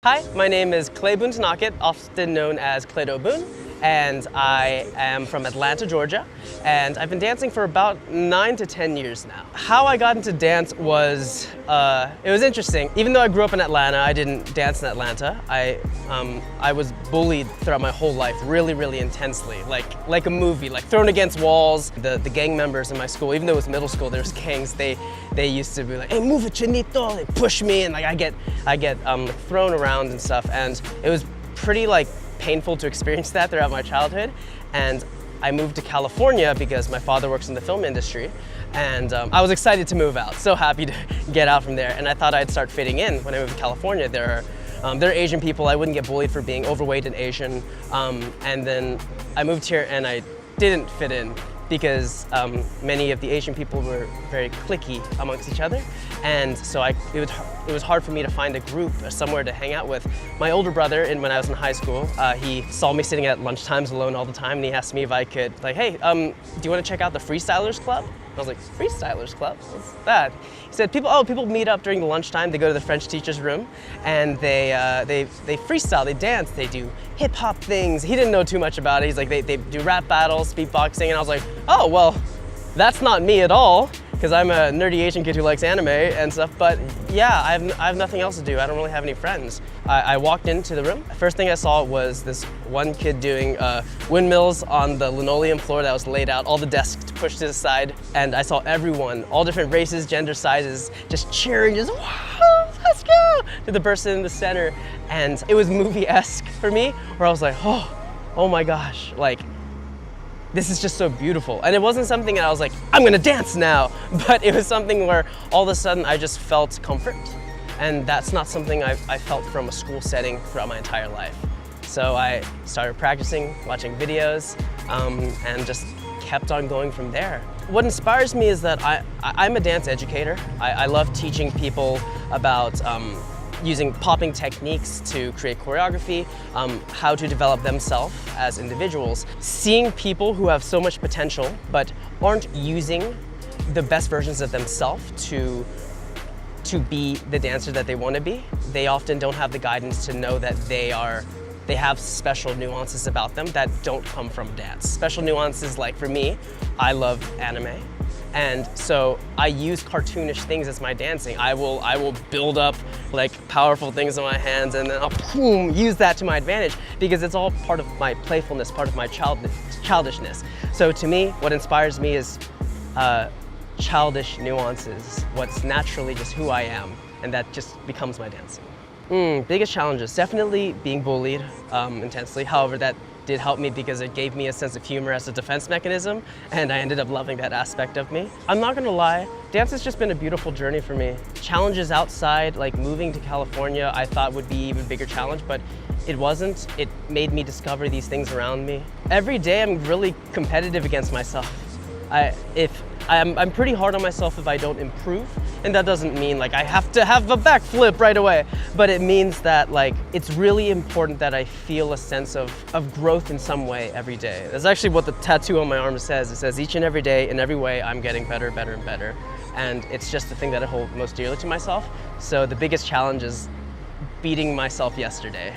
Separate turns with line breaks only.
Hi, my name is Clay-Boon Tanakit, often known as Claydo Boon, and I am from Atlanta, Georgia, and I've been dancing for about 9 to 10 years now. How I got into dance was, it was interesting. Even though I grew up in Atlanta, I didn't dance in Atlanta. I was bullied throughout my whole life really intensely, like a movie, like thrown against walls. The gang members in my school, even though it was middle school, there was gangs, they used to be like, hey, move it, Chinito, they push me, and like I get thrown around and stuff, and it was pretty painful to experience that throughout my childhood. And I moved to California because my father works in the film industry, and I was excited to move out, so happy to get out from there, and I thought I'd start fitting in when I moved to California. There are Asian people, I wouldn't get bullied for being overweight and Asian, and then I moved here and I didn't fit in because many of the Asian people were very cliquey amongst each other, and so it was hard for me to find a group or somewhere to hang out with. My older brother, when I was in high school, he saw me sitting at lunchtimes alone all the time, and he asked me if I could, hey, do you want to check out the Freestylers Club? I was like, Freestylers Club? What's that? He said, people meet up during the lunchtime, they go to the French teacher's room, and they freestyle, they dance, they do hip hop things. He didn't know too much about it. He's like, they do rap battles, beatboxing, and I was like, oh, well, that's not me at all, because I'm a nerdy Asian kid who likes anime and stuff, but yeah, I have nothing else to do. I don't really have any friends. I walked into the room. First thing I saw was this one kid doing windmills on the linoleum floor that was laid out, all the desks pushed to the side, and I saw everyone, all different races, gender, sizes, just cheering, just wow, let's go, to the person in the center. And it was movie-esque for me, where I was like, oh my gosh, this is just so beautiful. And it wasn't something that I was like, I'm gonna dance now, but it was something where all of a sudden I just felt comfort. And that's not something I felt from a school setting throughout my entire life. So I started practicing, watching videos, and just kept on going from there. What inspires me is that I'm a dance educator. I love teaching people about using popping techniques to create choreography, how to develop themselves as individuals. Seeing people who have so much potential but aren't using the best versions of themselves to be the dancer that they want to be. They often don't have the guidance to know that they have special nuances about them that don't come from dance. Special nuances, like for me, I love anime. And so I use cartoonish things as my dancing. I will build up powerful things in my hands, and then I'll use that to my advantage, because it's all part of my playfulness, part of my childishness. So to me, what inspires me is childish nuances, what's naturally just who I am, and that just becomes my dancing. Biggest challenges, definitely being bullied intensely. However, that did help me because it gave me a sense of humor as a defense mechanism, and I ended up loving that aspect of me. I'm not gonna lie, dance has just been a beautiful journey for me. Challenges outside, like moving to California, I thought would be an even bigger challenge, but it wasn't. It made me discover these things around me. Every day I'm really competitive against myself. I'm pretty hard on myself if I don't improve, and that doesn't mean I have to have a backflip right away, but it means that it's really important that I feel a sense of growth in some way every day. That's actually what the tattoo on my arm says. It says each and every day, in every way, I'm getting better, better, and better. And it's just the thing that I hold most dearly to myself. So the biggest challenge is beating myself yesterday.